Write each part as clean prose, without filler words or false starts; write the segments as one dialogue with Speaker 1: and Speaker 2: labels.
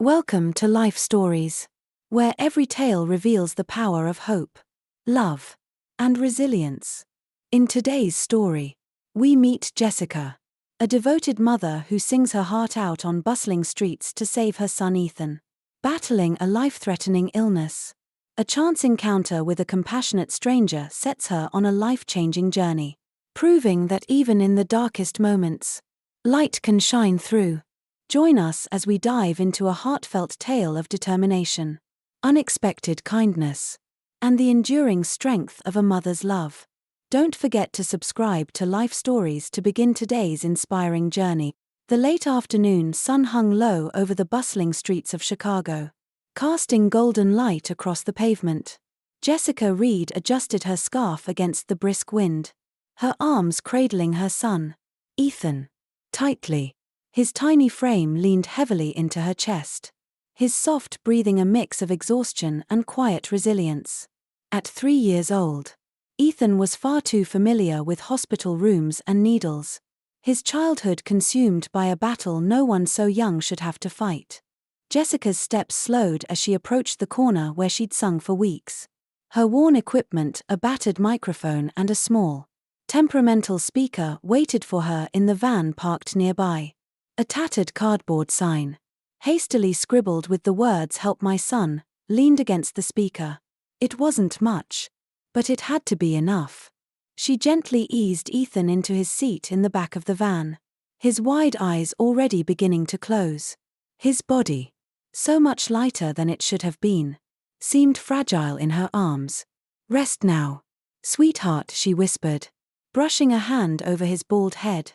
Speaker 1: Welcome to Life Stories, where every tale reveals the power of hope, love, and resilience. In today's story, we meet Jessica, a devoted mother who sings her heart out on bustling streets to save her son Ethan. Battling a life-threatening illness, a chance encounter with a compassionate stranger sets her on a life-changing journey, proving that even in the darkest moments, light can shine through. Join us as we dive into a heartfelt tale of determination, unexpected kindness, and the enduring strength of a mother's love. Don't forget to subscribe to Life Stories to begin today's inspiring journey. The late afternoon sun hung low over the bustling streets of Chicago, casting golden light across the pavement. Jessica Reed adjusted her scarf against the brisk wind, her arms cradling her son, Ethan, tightly. His tiny frame leaned heavily into her chest, his soft breathing a mix of exhaustion and quiet resilience. At 3 years old, Ethan was far too familiar with hospital rooms and needles, his childhood consumed by a battle no one so young should have to fight. Jessica's steps slowed as she approached the corner where she'd sung for weeks. Her worn equipment, a battered microphone and a small, temperamental speaker waited for her in the van parked nearby. A tattered cardboard sign, hastily scribbled with the words "Help my son," leaned against the speaker. It wasn't much, but it had to be enough. She gently eased Ethan into his seat in the back of the van, his wide eyes already beginning to close. His body, so much lighter than it should have been, seemed fragile in her arms. "Rest now, sweetheart," she whispered, brushing a hand over his bald head.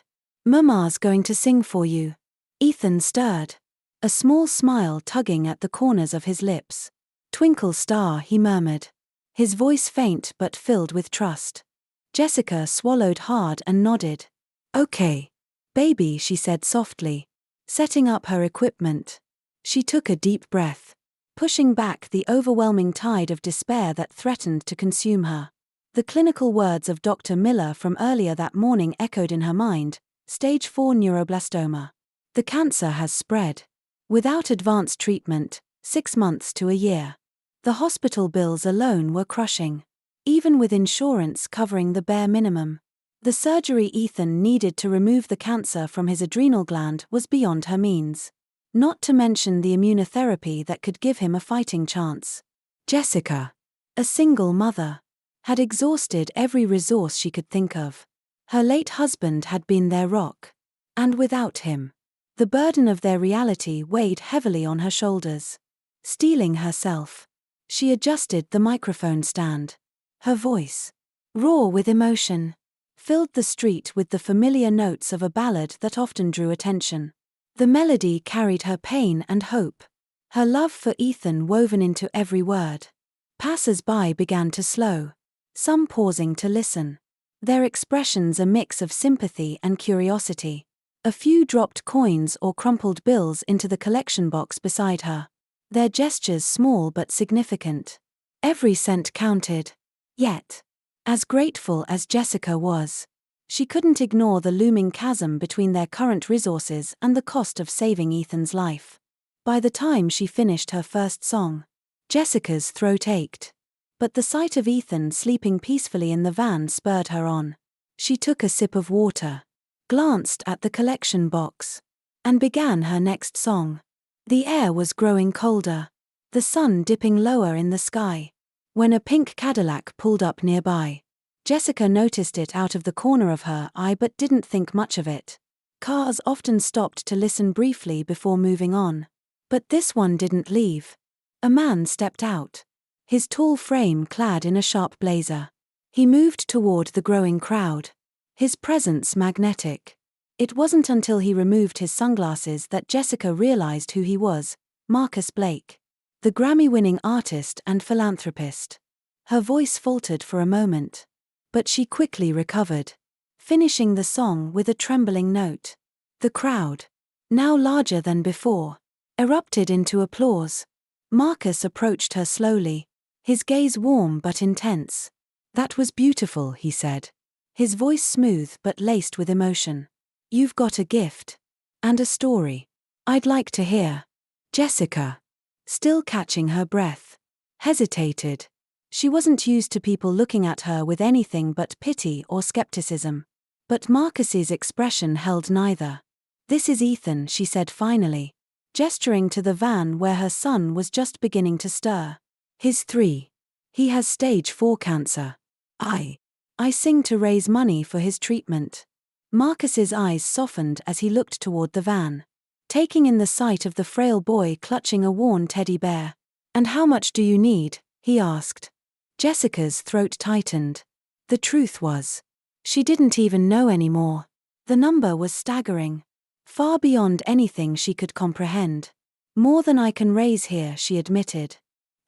Speaker 1: "Mama's going to sing for you." Ethan stirred, a small smile tugging at the corners of his lips. "Twinkle star," he murmured, his voice faint but filled with trust. Jessica swallowed hard and nodded. "Okay, baby," she said softly, setting up her equipment. She took a deep breath, pushing back the overwhelming tide of despair that threatened to consume her. The clinical words of Dr. Miller from earlier that morning echoed in her mind: Stage 4 neuroblastoma. The cancer has spread. Without advanced treatment, 6 months to a year. The hospital bills alone were crushing, even with insurance covering the bare minimum. The surgery Ethan needed to remove the cancer from his adrenal gland was beyond her means, not to mention the immunotherapy that could give him a fighting chance. Jessica, a single mother, had exhausted every resource she could think of. Her late husband had been their rock, and without him, the burden of their reality weighed heavily on her shoulders. Steeling herself, she adjusted the microphone stand. Her voice, raw with emotion, filled the street with the familiar notes of a ballad that often drew attention. The melody carried her pain and hope, her love for Ethan woven into every word. Passers-by began to slow, some pausing to listen, their expressions a mix of sympathy and curiosity. A few dropped coins or crumpled bills into the collection box beside her, their gestures small but significant. Every cent counted. Yet, as grateful as Jessica was, she couldn't ignore the looming chasm between their current resources and the cost of saving Ethan's life. By the time she finished her first song, Jessica's throat ached. But the sight of Ethan sleeping peacefully in the van spurred her on. She took a sip of water, glanced at the collection box, and began her next song. The air was growing colder, the sun dipping lower in the sky, when a pink Cadillac pulled up nearby. Jessica noticed it out of the corner of her eye but didn't think much of it. Cars often stopped to listen briefly before moving on. But this one didn't leave. A man stepped out, his tall frame clad in a sharp blazer. He moved toward the growing crowd, his presence magnetic. It wasn't until he removed his sunglasses that Jessica realized who he was: Marcus Blake, the Grammy-winning artist and philanthropist. Her voice faltered for a moment, but she quickly recovered, finishing the song with a trembling note. The crowd, now larger than before, erupted into applause. Marcus approached her slowly, his gaze warm but intense. "That was beautiful," he said, his voice smooth but laced with emotion. "You've got a gift. And a story I'd like to hear." Jessica, still catching her breath, hesitated. She wasn't used to people looking at her with anything but pity or skepticism. But Marcus's expression held neither. "This is Ethan," she said finally, gesturing to the van where her son was just beginning to stir. "He's 3. He has stage 4 cancer. I sing to raise money for his treatment." Marcus's eyes softened as he looked toward the van, taking in the sight of the frail boy clutching a worn teddy bear. "And how much do you need?" he asked. Jessica's throat tightened. The truth was, she didn't even know anymore. The number was staggering, far beyond anything she could comprehend. "More than I can raise here," she admitted,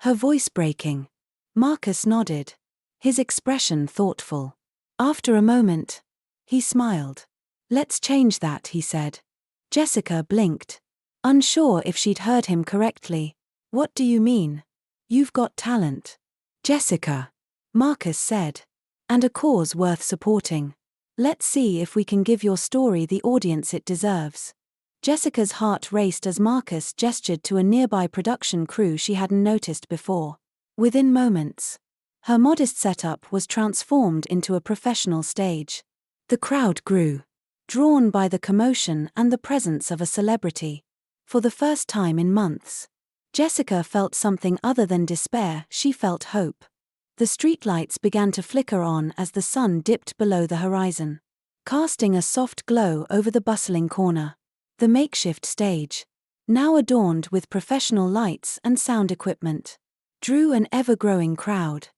Speaker 1: her voice breaking. Marcus nodded, his expression thoughtful. After a moment, he smiled. "Let's change that," he said. Jessica blinked, unsure if she'd heard him correctly. "What do you mean?" "You've got talent, Jessica," Marcus said, "and a cause worth supporting. Let's see if we can give your story the audience it deserves." Jessica's heart raced as Marcus gestured to a nearby production crew she hadn't noticed before. Within moments, her modest setup was transformed into a professional stage. The crowd grew, drawn by the commotion and the presence of a celebrity. For the first time in months, Jessica felt something other than despair. She felt hope. The streetlights began to flicker on as the sun dipped below the horizon, casting a soft glow over the bustling corner. The makeshift stage, now adorned with professional lights and sound equipment, drew an ever-growing crowd.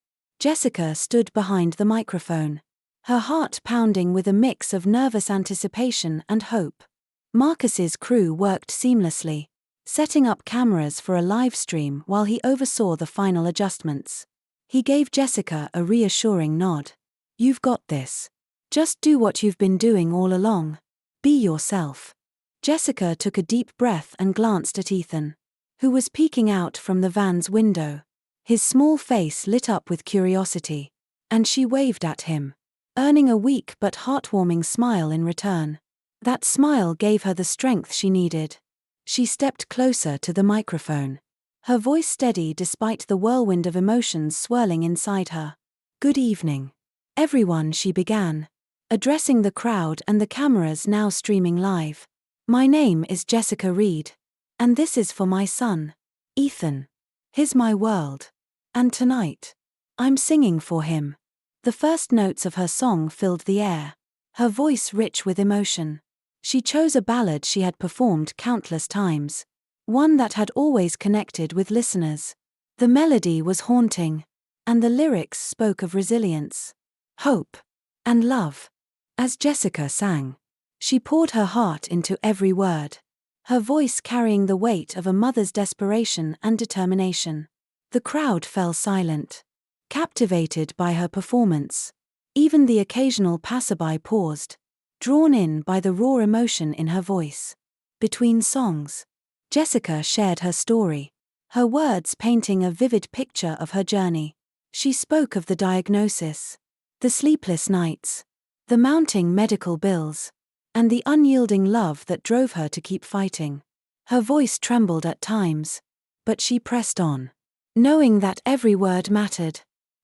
Speaker 1: Jessica stood behind the microphone, her heart pounding with a mix of nervous anticipation and hope. Marcus's crew worked seamlessly, setting up cameras for a live stream while he oversaw the final adjustments. He gave Jessica a reassuring nod. "You've got this. Just do what you've been doing all along. Be yourself." Jessica took a deep breath and glanced at Ethan, who was peeking out from the van's window, his small face lit up with curiosity. And she waved at him, earning a weak but heartwarming smile in return. That smile gave her the strength she needed. She stepped closer to the microphone, her voice steady despite the whirlwind of emotions swirling inside her. "Good evening, everyone," she began, addressing the crowd and the cameras now streaming live. "My name is Jessica Reed, and this is for my son, Ethan. He's my world. And tonight, I'm singing for him." The first notes of her song filled the air, her voice rich with emotion. She chose a ballad she had performed countless times, one that had always connected with listeners. The melody was haunting, and the lyrics spoke of resilience, hope, and love. As Jessica sang, she poured her heart into every word, her voice carrying the weight of a mother's desperation and determination. The crowd fell silent, captivated by her performance. Even the occasional passerby paused, drawn in by the raw emotion in her voice. Between songs, Jessica shared her story, her words painting a vivid picture of her journey. She spoke of the diagnosis, the sleepless nights, the mounting medical bills, and the unyielding love that drove her to keep fighting. Her voice trembled at times, but she pressed on, knowing that every word mattered.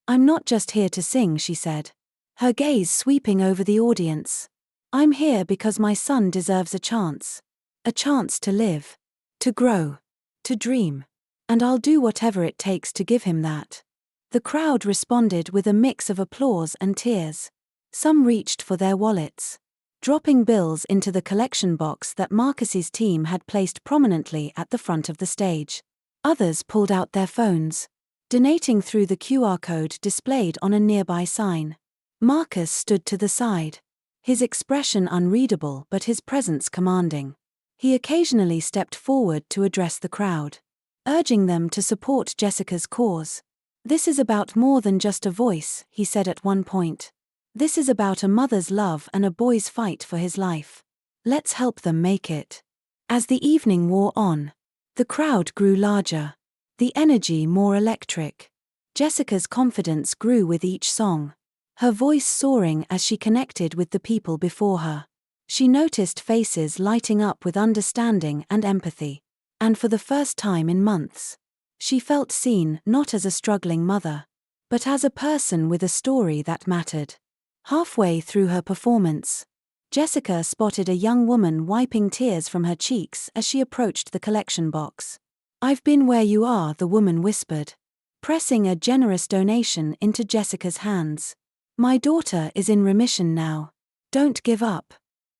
Speaker 1: "I'm not just here to sing," she said, her gaze sweeping over the audience. "I'm here because my son deserves a chance to live, to grow, to dream, and I'll do whatever it takes to give him that." The crowd responded with a mix of applause and tears. Some reached for their wallets, dropping bills into the collection box that Marcus's team had placed prominently at the front of the stage. Others pulled out their phones, donating through the QR code displayed on a nearby sign. Marcus stood to the side, his expression unreadable but his presence commanding. He occasionally stepped forward to address the crowd, urging them to support Jessica's cause. "This is about more than just a voice," he said at one point. "This is about a mother's love and a boy's fight for his life. Let's help them make it." As the evening wore on, the crowd grew larger, the energy more electric. Jessica's confidence grew with each song, her voice soaring as she connected with the people before her. She noticed faces lighting up with understanding and empathy, And for the first time in months, she felt seen not as a struggling mother, but as a person with a story that mattered. Halfway through her performance, Jessica spotted a young woman wiping tears from her cheeks as she approached the collection box. "I've been where you are," the woman whispered, pressing a generous donation into Jessica's hands. "My daughter is in remission now. Don't give up."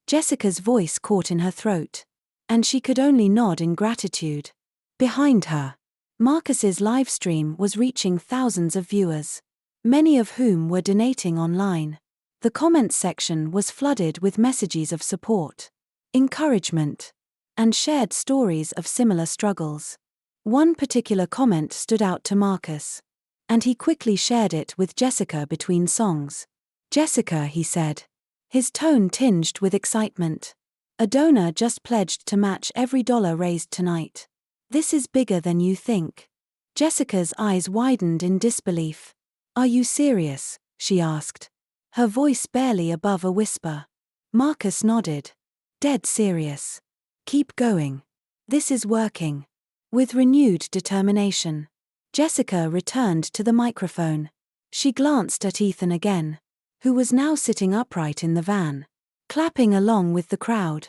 Speaker 1: Jessica's voice caught in her throat, and she could only nod in gratitude. Behind her, Marcus's livestream was reaching thousands of viewers, many of whom were donating online. The comments section was flooded with messages of support, encouragement, and shared stories of similar struggles. One particular comment stood out to Marcus, and he quickly shared it with Jessica between songs. "Jessica," he said, his tone tinged with excitement, "a donor just pledged to match every dollar raised tonight. This is bigger than you think." Jessica's eyes widened in disbelief. "Are you serious?" she asked, her voice barely above a whisper. Marcus nodded. "Dead serious. Keep going. This is working." With renewed determination, Jessica returned to the microphone. She glanced at Ethan again, who was now sitting upright in the van, clapping along with the crowd.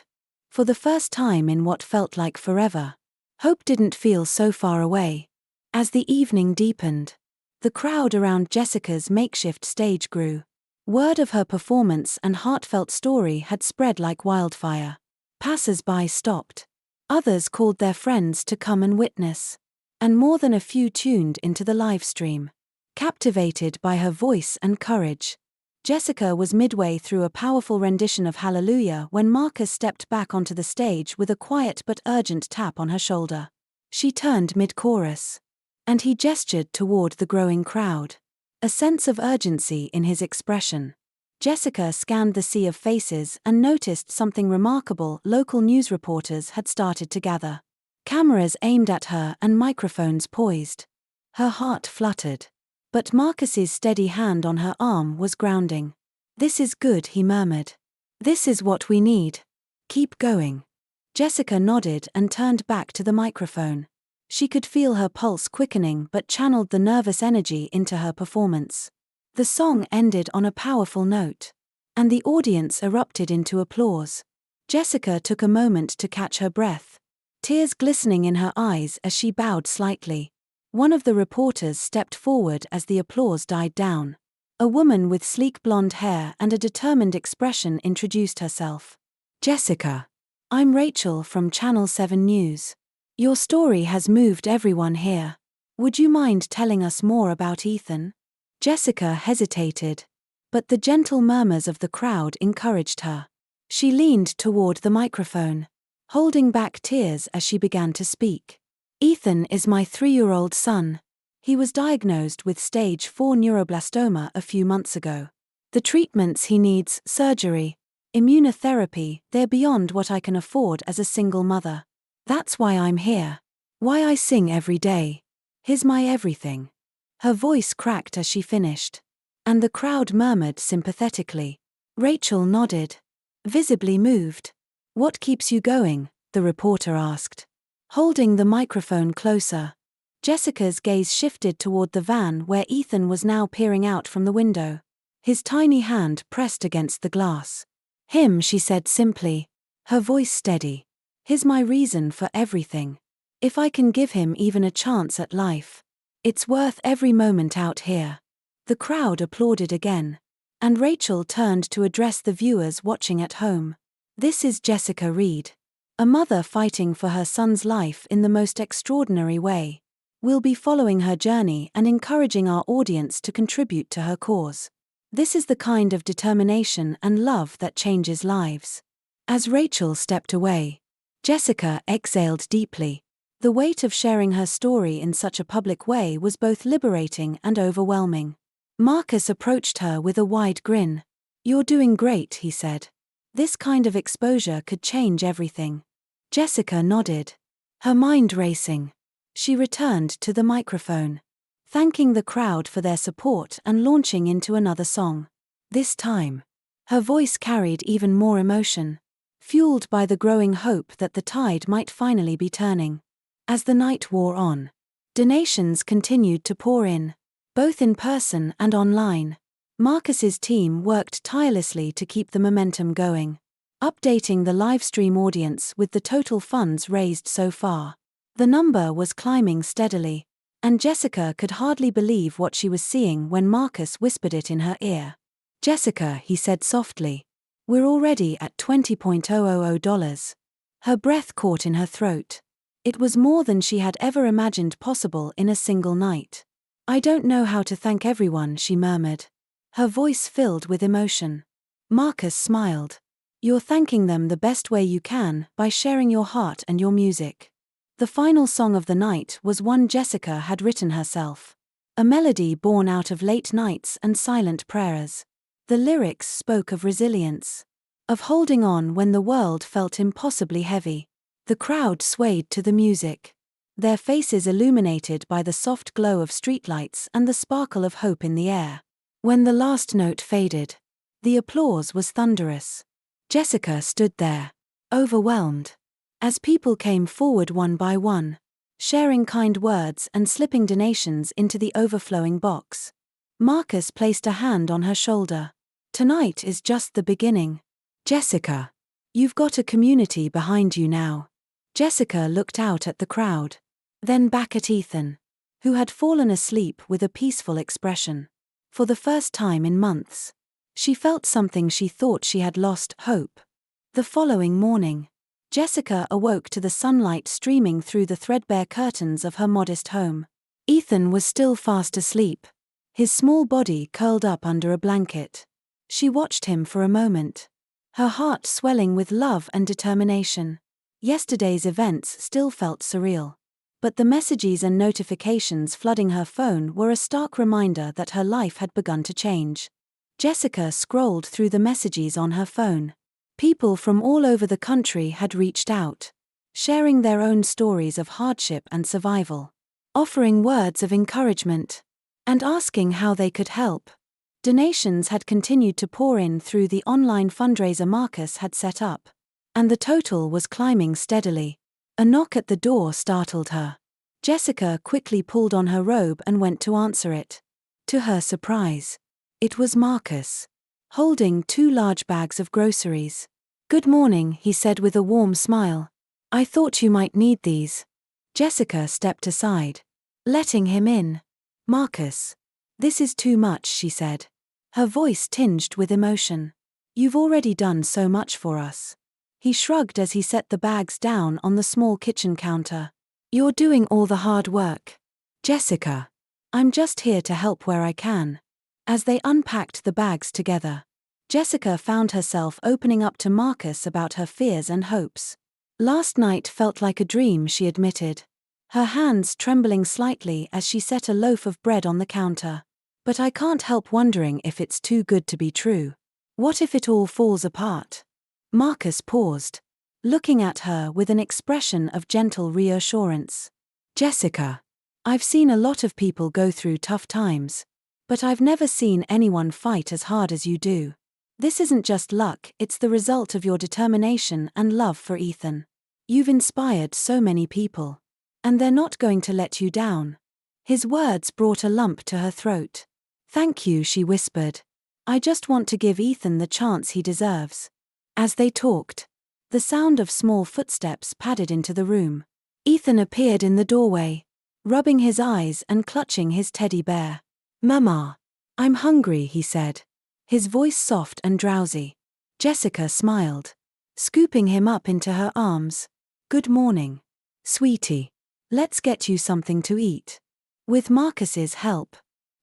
Speaker 1: For the first time in what felt like forever, hope didn't feel so far away. As the evening deepened, the crowd around Jessica's makeshift stage grew. Word of her performance and heartfelt story had spread like wildfire. Passers-by stopped. Others called their friends to come and witness. And more than a few tuned into the live stream. Captivated by her voice and courage, Jessica was midway through a powerful rendition of Hallelujah when Marcus stepped back onto the stage with a quiet but urgent tap on her shoulder. She turned mid-chorus, and he gestured toward the growing crowd, a sense of urgency in his expression. Jessica scanned the sea of faces and noticed something remarkable. Local news reporters had started to gather. Cameras aimed at her and microphones poised. Her heart fluttered. But Marcus's steady hand on her arm was grounding. "This is good," he murmured. "This is what we need. Keep going." Jessica nodded and turned back to the microphone. She could feel her pulse quickening but channeled the nervous energy into her performance. The song ended on a powerful note, and the audience erupted into applause. Jessica took a moment to catch her breath, tears glistening in her eyes as she bowed slightly. One of the reporters stepped forward as the applause died down. A woman with sleek blonde hair and a determined expression introduced herself. "Jessica. I'm Rachel from Channel 7 News. Your story has moved everyone here. Would you mind telling us more about Ethan?" Jessica hesitated, but the gentle murmurs of the crowd encouraged her. She leaned toward the microphone, holding back tears as she began to speak. "Ethan is my 3-year-old son. He was diagnosed with stage 4 neuroblastoma a few months ago. The treatments he needs, surgery, immunotherapy, they're beyond what I can afford as a single mother. That's why I'm here. Why I sing every day. He's my everything." Her voice cracked as she finished, and the crowd murmured sympathetically. Rachel nodded, visibly moved. "What keeps you going?" the reporter asked, holding the microphone closer. Jessica's gaze shifted toward the van where Ethan was now peering out from the window, his tiny hand pressed against the glass. "Him," she said simply, her voice steady. "He's my reason for everything. If I can give him even a chance at life, it's worth every moment out here." The crowd applauded again, and Rachel turned to address the viewers watching at home. "This is Jessica Reed, a mother fighting for her son's life in the most extraordinary way. We'll be following her journey and encouraging our audience to contribute to her cause. This is the kind of determination and love that changes lives." As Rachel stepped away, Jessica exhaled deeply. The weight of sharing her story in such a public way was both liberating and overwhelming. Marcus approached her with a wide grin. "You're doing great," he said. "This kind of exposure could change everything." Jessica nodded, her mind racing. She returned to the microphone, thanking the crowd for their support and launching into another song. This time, her voice carried even more emotion, fueled by the growing hope that the tide might finally be turning. As the night wore on, donations continued to pour in, both in person and online. Marcus's team worked tirelessly to keep the momentum going, updating the livestream audience with the total funds raised so far. The number was climbing steadily, and Jessica could hardly believe what she was seeing when Marcus whispered it in her ear. "Jessica," he said softly, "we're already at $20,000. Her breath caught in her throat. It was more than she had ever imagined possible in a single night. "I don't know how to thank everyone," she murmured, her voice filled with emotion. Marcus smiled. "You're thanking them the best way you can, by sharing your heart and your music." The final song of the night was one Jessica had written herself, a melody born out of late nights and silent prayers. The lyrics spoke of resilience, of holding on when the world felt impossibly heavy. The crowd swayed to the music, their faces illuminated by the soft glow of streetlights and the sparkle of hope in the air. When the last note faded, the applause was thunderous. Jessica stood there, overwhelmed. As people came forward one by one, sharing kind words and slipping donations into the overflowing box, Marcus placed a hand on her shoulder. "Tonight is just the beginning. Jessica, you've got a community behind you now." Jessica looked out at the crowd, then back at Ethan, who had fallen asleep with a peaceful expression. For the first time in months, she felt something she thought she had lost: hope. The following morning, Jessica awoke to the sunlight streaming through the threadbare curtains of her modest home. Ethan was still fast asleep, his small body curled up under a blanket. She watched him for a moment, her heart swelling with love and determination. Yesterday's events still felt surreal, but the messages and notifications flooding her phone were a stark reminder that her life had begun to change. Jessica scrolled through the messages on her phone. People from all over the country had reached out, sharing their own stories of hardship and survival, offering words of encouragement, and asking how they could help. Donations had continued to pour in through the online fundraiser Marcus had set up, and the total was climbing steadily. A knock at the door startled her. Jessica quickly pulled on her robe and went to answer it. To her surprise, it was Marcus, holding 2 large bags of groceries. "Good morning," he said with a warm smile. "I thought you might need these." Jessica stepped aside, letting him in. "Marcus, this is too much," she said, her voice tinged with emotion. "You've already done so much for us." He shrugged as he set the bags down on the small kitchen counter. "You're doing all the hard work, Jessica. I'm just here to help where I can." As they unpacked the bags together, Jessica found herself opening up to Marcus about her fears and hopes. "Last night felt like a dream," she admitted, her hands trembling slightly as she set a loaf of bread on the counter. "But I can't help wondering if it's too good to be true. What if it all falls apart?" Marcus paused, looking at her with an expression of gentle reassurance. "Jessica, I've seen a lot of people go through tough times, but I've never seen anyone fight as hard as you do. This isn't just luck, it's the result of your determination and love for Ethan. You've inspired so many people, and they're not going to let you down." His words brought a lump to her throat. "Thank you," she whispered. "I just want to give Ethan the chance he deserves." As they talked, the sound of small footsteps padded into the room. Ethan appeared in the doorway, rubbing his eyes and clutching his teddy bear. "Mama, I'm hungry," he said, his voice soft and drowsy. Jessica smiled, scooping him up into her arms. "Good morning, sweetie. Let's get you something to eat." With Marcus's help,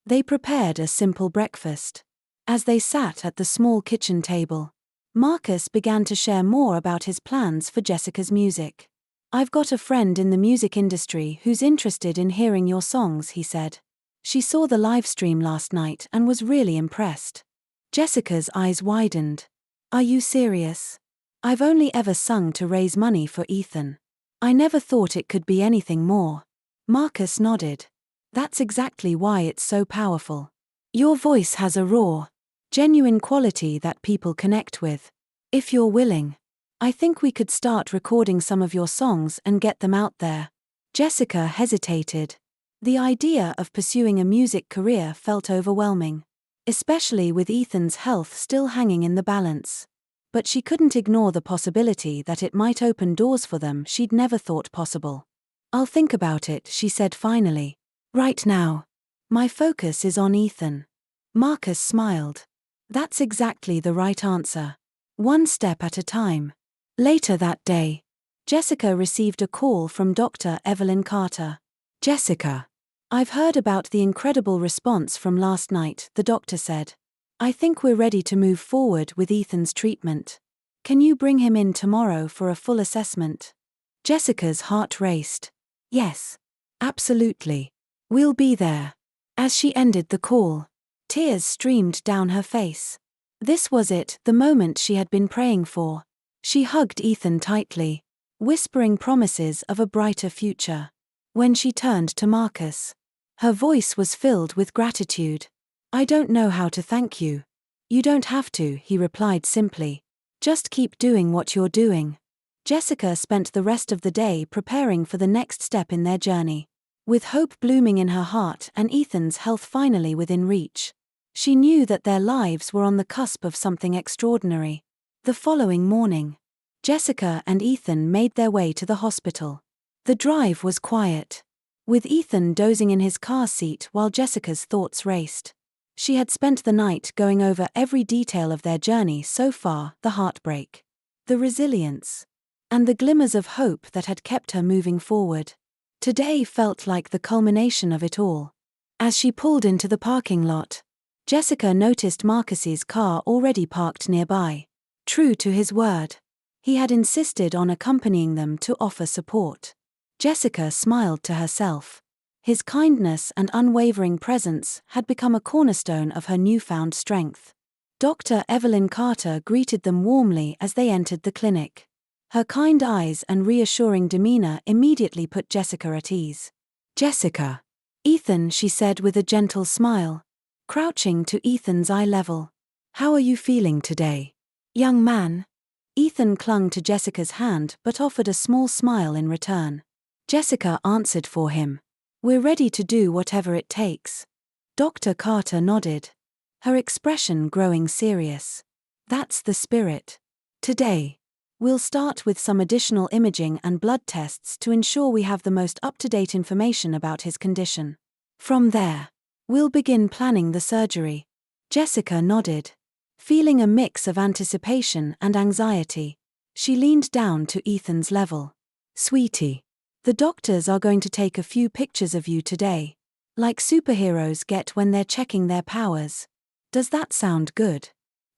Speaker 1: they prepared a simple breakfast. As they sat at the small kitchen table, Marcus began to share more about his plans for Jessica's music. "I've got a friend in the music industry who's interested in hearing your songs," he said. "She saw the live stream last night and was really impressed." Jessica's eyes widened. "Are you serious? I've only ever sung to raise money for Ethan. I never thought it could be anything more." Marcus nodded. "That's exactly why it's so powerful. Your voice has a raw, genuine quality that people connect with. If you're willing, I think we could start recording some of your songs and get them out there." Jessica hesitated. The idea of pursuing a music career felt overwhelming, especially with Ethan's health still hanging in the balance. But she couldn't ignore the possibility that it might open doors for them she'd never thought possible. "I'll think about it," she said finally. "Right now, my focus is on Ethan." Marcus smiled. "That's exactly the right answer. One step at a time." Later that day, Jessica received a call from Dr. Evelyn Carter. "Jessica, I've heard about the incredible response from last night," the doctor said. "I think we're ready to move forward with Ethan's treatment. Can you bring him in tomorrow for a full assessment?" Jessica's heart raced. "Yes, absolutely. We'll be there." As she ended the call, tears streamed down her face. This was it, the moment she had been praying for. She hugged Ethan tightly, whispering promises of a brighter future. When she turned to Marcus, her voice was filled with gratitude. "I don't know how to thank you." "You don't have to," he replied simply. "Just keep doing what you're doing." Jessica spent the rest of the day preparing for the next step in their journey. With hope blooming in her heart and Ethan's health finally within reach, she knew that their lives were on the cusp of something extraordinary. The following morning, Jessica and Ethan made their way to the hospital. The drive was quiet, with Ethan dozing in his car seat while Jessica's thoughts raced. She had spent the night going over every detail of their journey so far, the heartbreak, the resilience, and the glimmers of hope that had kept her moving forward. Today felt like the culmination of it all. As she pulled into the parking lot, Jessica noticed Marcus's car already parked nearby. True to his word, he had insisted on accompanying them to offer support. Jessica smiled to herself. His kindness and unwavering presence had become a cornerstone of her newfound strength. Dr. Evelyn Carter greeted them warmly as they entered the clinic. Her kind eyes and reassuring demeanor immediately put Jessica at ease. "Jessica." "Ethan," she said with a gentle smile, crouching to Ethan's eye level. "How are you feeling today, young man?" Ethan clung to Jessica's hand but offered a small smile in return. Jessica answered for him. "We're ready to do whatever it takes." Dr. Carter nodded, her expression growing serious. "That's the spirit. Today, we'll start with some additional imaging and blood tests to ensure we have the most up-to-date information about his condition. From there, we'll begin planning the surgery." Jessica nodded, feeling a mix of anticipation and anxiety. She leaned down to Ethan's level. "Sweetie, the doctors are going to take a few pictures of you today, like superheroes get when they're checking their powers. Does that sound good?"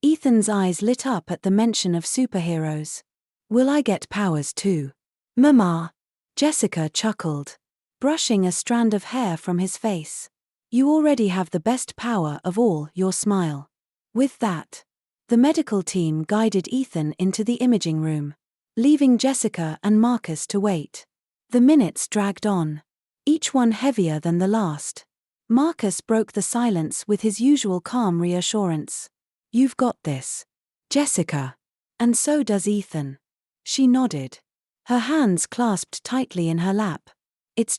Speaker 1: Ethan's eyes lit up at the mention of superheroes. "Will I get powers too, Mama?" Jessica chuckled, brushing a strand of hair from his face. "You already have the best power of all, your smile." With that, the medical team guided Ethan into the imaging room, leaving Jessica and Marcus to wait. The minutes dragged on, each one heavier than the last. Marcus broke the silence with his usual calm reassurance. "You've got this, Jessica." "And so does Ethan." She nodded, her hands clasped tightly in her lap. It's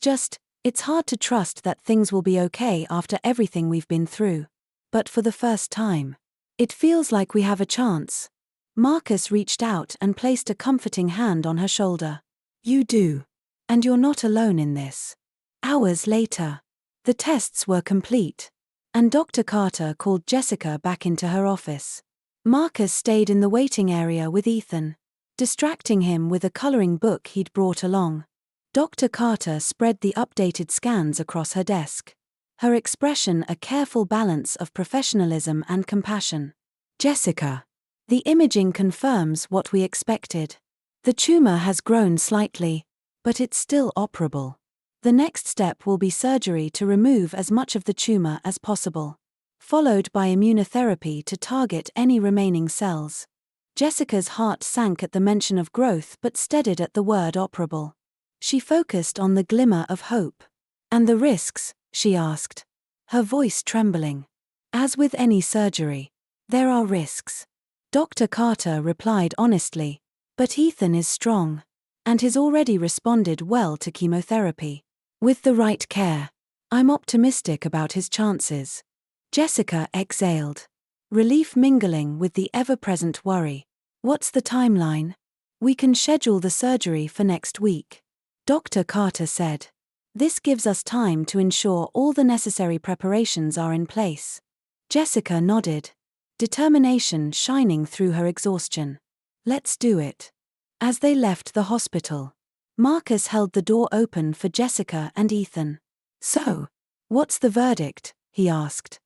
Speaker 1: hard to trust that things will be okay after everything we've been through. But for the first time, it feels like we have a chance." Marcus reached out and placed a comforting hand on her shoulder. "You do. And you're not alone in this." Hours later, the tests were complete, and Dr. Carter called Jessica back into her office. Marcus stayed in the waiting area with Ethan, distracting him with a coloring book he'd brought along. Dr. Carter spread the updated scans across her desk, her expression a careful balance of professionalism and compassion. "Jessica, the imaging confirms what we expected. The tumor has grown slightly, but it's still operable. The next step will be surgery to remove as much of the tumor as possible, followed by immunotherapy to target any remaining cells." Jessica's heart sank at the mention of growth but steadied at the word operable. She focused on the glimmer of hope. "And the risks?" she asked, her voice trembling. "As with any surgery, there are risks." Dr. Carter replied honestly. "But Ethan is strong. and he's already responded well to chemotherapy. With the right care, I'm optimistic about his chances. Jessica exhaled, relief mingling with the ever-present worry. What's the timeline? We can schedule the surgery for next week, Dr. Carter said. This gives us time to ensure all the necessary preparations are in place. Jessica nodded, determination shining through her exhaustion. Let's do it. As they left the hospital, Marcus held the door open for Jessica and Ethan. So, what's the verdict? He asked.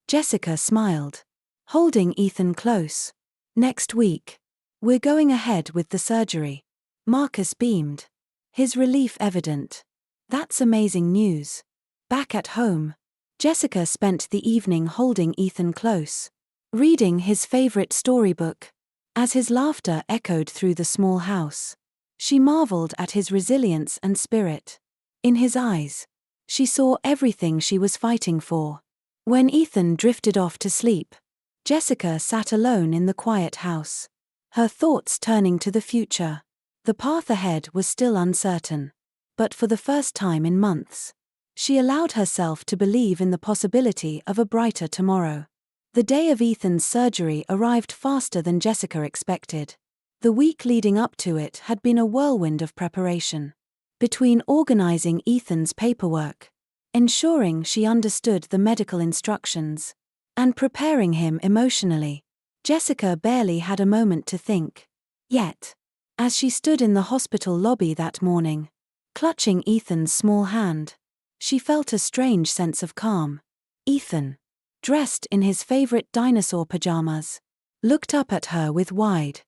Speaker 1: Jessica smiled, holding Ethan close. Next week. We're going ahead with the surgery. Marcus beamed, his relief evident. That's amazing news. Back at home, Jessica spent the evening holding Ethan close, reading his favorite storybook. As his laughter echoed through the small house, she marveled at his resilience and spirit. In his eyes, she saw everything she was fighting for. When Ethan drifted off to sleep, Jessica sat alone in the quiet house, her thoughts turning to the future. The path ahead was still uncertain, but for the first time in months, she allowed herself to believe in the possibility of a brighter tomorrow. The day of Ethan's surgery arrived faster than Jessica expected. The week leading up to it had been a whirlwind of preparation. Between organizing Ethan's paperwork, ensuring she understood the medical instructions, and preparing him emotionally, Jessica barely had a moment to think. Yet, as she stood in the hospital lobby that morning, clutching Ethan's small hand, she felt a strange sense of calm. Ethan, dressed in his favorite dinosaur pajamas, looked up at her with wide,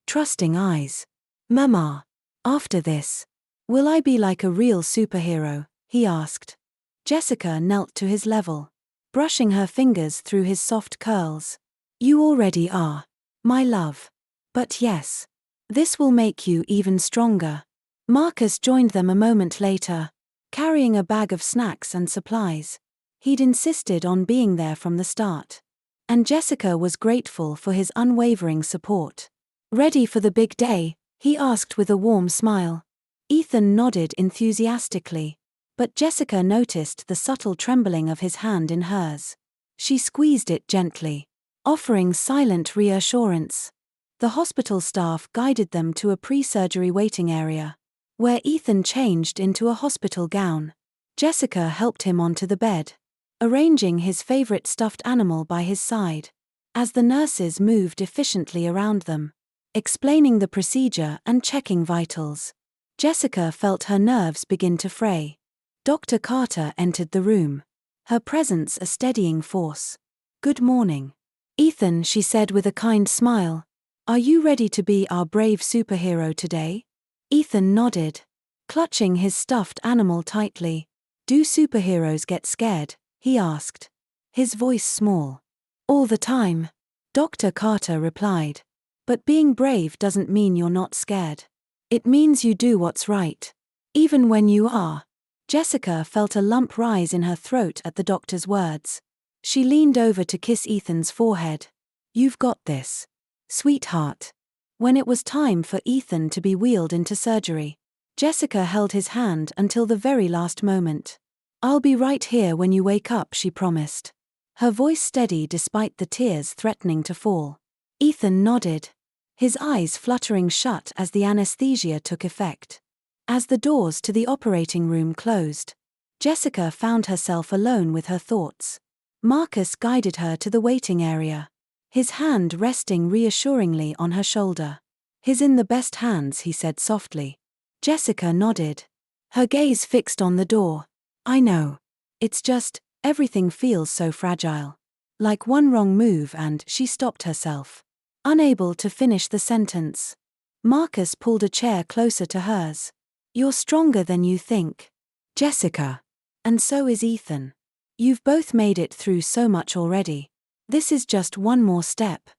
Speaker 1: trusting eyes. "Mama, after this, will I be like a real superhero?" he asked. Jessica knelt to his level, brushing her fingers through his soft curls. "You already are, my love. But yes, this will make you even stronger." Marcus joined them a moment later, carrying a bag of snacks and supplies. He'd insisted on being there from the start, and Jessica was grateful for his unwavering support. "Ready for the big day?" he asked with a warm smile. Ethan nodded enthusiastically, but Jessica noticed the subtle trembling of his hand in hers. She squeezed it gently, offering silent reassurance. The hospital staff guided them to a pre-surgery waiting area, where Ethan changed into a hospital gown. Jessica helped him onto the bed, arranging his favorite stuffed animal by his side, as the nurses moved efficiently around them, explaining the procedure and checking vitals. Jessica felt her nerves begin to fray. Dr. Carter entered the room, her presence a steadying force. "Good morning, Ethan," she said with a kind smile. "Are you ready to be our brave superhero today?" Ethan nodded, clutching his stuffed animal tightly. "Do superheroes get scared?" he asked, his voice small. "All the time," Dr. Carter replied. "But being brave doesn't mean you're not scared. It means you do what's right, even when you are." Jessica felt a lump rise in her throat at the doctor's words. She leaned over to kiss Ethan's forehead. "You've got this, sweetheart." When it was time for Ethan to be wheeled into surgery, Jessica held his hand until the very last moment. "I'll be right here when you wake up," she promised, her voice steady despite the tears threatening to fall. Ethan nodded, his eyes fluttering shut as the anesthesia took effect. As the doors to the operating room closed, Jessica found herself alone with her thoughts. Marcus guided her to the waiting area, his hand resting reassuringly on her shoulder. "He's in the best hands," he said softly. Jessica nodded, her gaze fixed on the door. "I know. It's just, everything feels so fragile. Like one wrong move," and she stopped herself, unable to finish the sentence. Marcus pulled a chair closer to hers. "You're stronger than you think, Jessica. And so is Ethan. You've both made it through so much already. This is just one more step."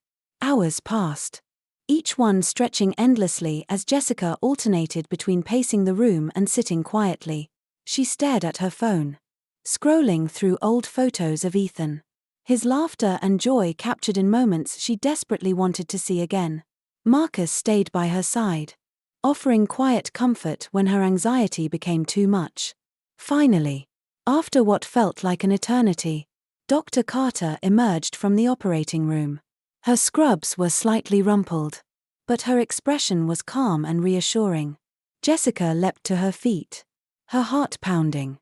Speaker 1: Hours passed, each one stretching endlessly as Jessica alternated between pacing the room and sitting quietly. She stared at her phone, scrolling through old photos of Ethan, his laughter and joy captured in moments she desperately wanted to see again. Marcus stayed by her side, offering quiet comfort when her anxiety became too much. Finally, after what felt like an eternity, Dr. Carter emerged from the operating room. Her scrubs were slightly rumpled, but her expression was calm and reassuring. Jessica leapt to her feet, her heart pounding.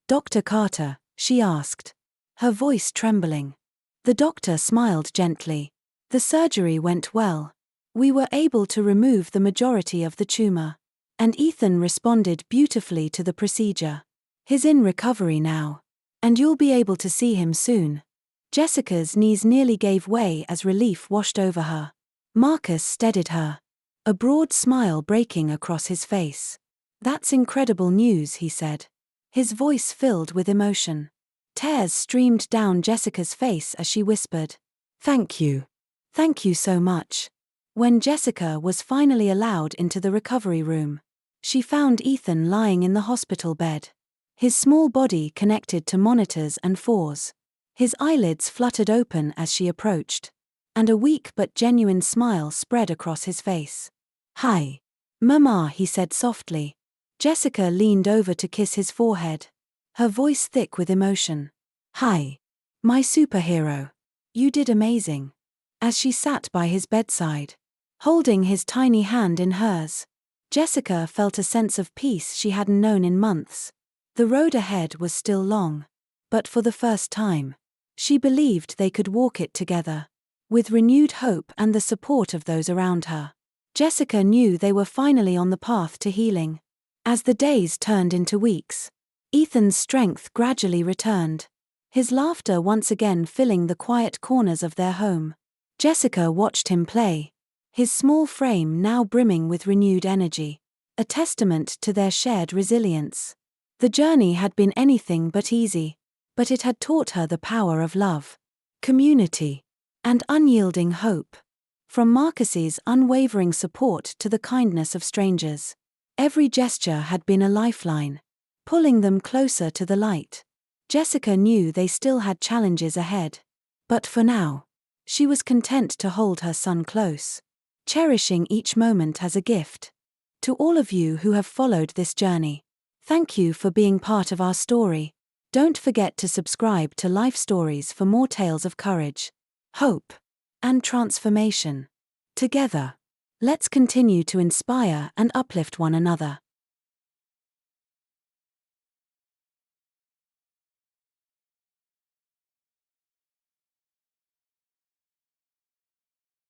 Speaker 1: "Dr. Carter," she asked, her voice trembling. The doctor smiled gently. "The surgery went well. We were able to remove the majority of the tumor. And Ethan responded beautifully to the procedure. He's in recovery now. And you'll be able to see him soon." Jessica's knees nearly gave way as relief washed over her. Marcus steadied her, a broad smile breaking across his face. "That's incredible news," he said, his voice filled with emotion. Tears streamed down Jessica's face as she whispered, "Thank you. Thank you so much." When Jessica was finally allowed into the recovery room, she found Ethan lying in the hospital bed, his small body connected to monitors and fours. His eyelids fluttered open as she approached, and a weak but genuine smile spread across his face. "Hi, Mama," he said softly. Jessica leaned over to kiss his forehead, her voice thick with emotion. "Hi, my superhero. You did amazing." As she sat by his bedside, holding his tiny hand in hers, Jessica felt a sense of peace she hadn't known in months. The road ahead was still long, but for the first time, she believed they could walk it together, with renewed hope and the support of those around her. Jessica knew they were finally on the path to healing. As the days turned into weeks, Ethan's strength gradually returned, his laughter once again filling the quiet corners of their home. Jessica watched him play, his small frame now brimming with renewed energy, a testament to their shared resilience. The journey had been anything but easy, but it had taught her the power of love, community, and unyielding hope. From Marcus's unwavering support to the kindness of strangers, every gesture had been a lifeline, pulling them closer to the light. Jessica knew they still had challenges ahead, but for now, she was content to hold her son close, cherishing each moment as a gift. To all of you who have followed this journey, thank you for being part of our story. Don't forget to subscribe to Life Stories for more tales of courage, hope, and transformation. Together, let's continue to inspire and uplift one another.